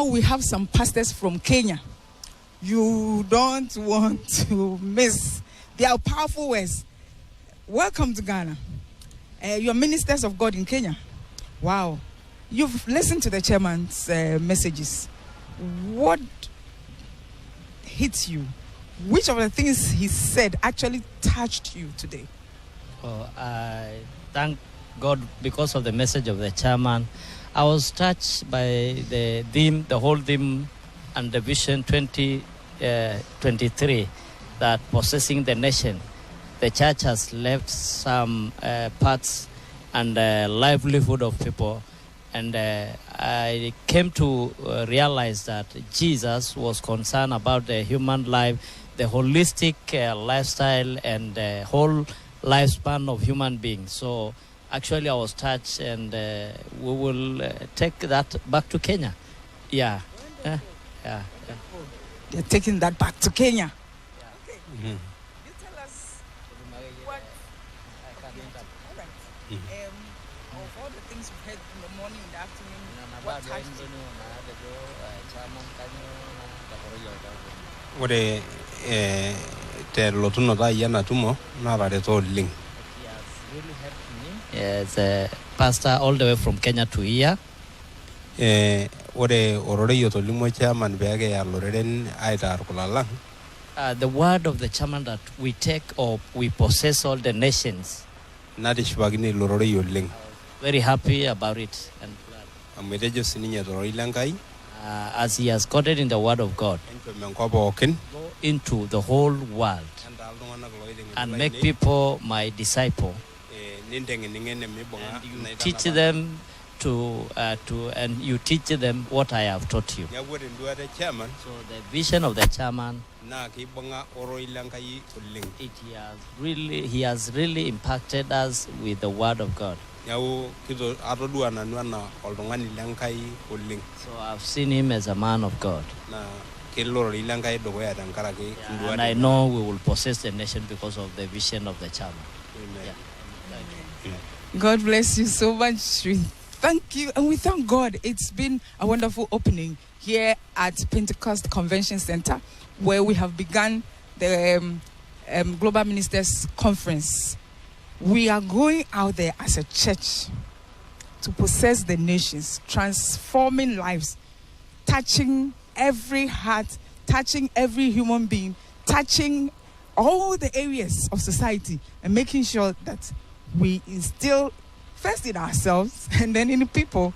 We have some pastors from Kenya. You don't want to miss their powerful words. Welcome to Ghana. You're ministers of God in Kenya. Wow. You've listened to the chairman's messages. What hits you? Which of the things he said actually touched you today? Oh, I thank God because of the message of the chairman. I was touched by the theme, the whole theme and the vision 2023 that possessing the nation. The church has left some parts and livelihood of people. And I came to realize that Jesus was concerned about the human life, the holistic lifestyle and the whole lifespan of human beings. So actually I was touched, and we will take that back to Kenya. Yeah. They're taking that back to Kenya. Yeah. Okay. Mm-hmm. You tell us what of all the things you've heard in the morning, in the afternoon, what touched you? Ore te lotunoto ai ena tumo naatareto oleng. He has really helped me as a pastor all the way from Kenya to here. Ore ororei otolimuo chairman peekiya loreren aitaa irkulalang. The word of the chairman that we take or we possess all the nations. Natishipakine ilo rorei oleng. Very happy about it and glad. Amu etejo sininye tororei lenkai. As he has quoted in the word of God. Enchom enkop pookin. Go into the whole world and make people my disciple. And you teach them and you teach them what I have taught you. So the vision of the chairman, he has really impacted us with the word of God. So I've seen him as a man of God. And I know we will possess the nation because of the vision of the chairman. Amen. Yeah. God bless you so much. We thank you, and we thank God. It's been a wonderful opening here at Pentecost Convention Center, where we have begun the Global Ministers Conference. We are going out there as a church to possess the nations, transforming lives, touching every heart, touching every human being, touching all the areas of society, and making sure that we instill first in ourselves and then in the people.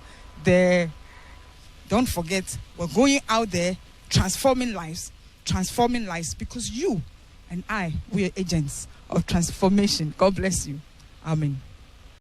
Don't forget, we're going out there transforming lives, because you and I, we are agents of transformation. God bless you. Amen.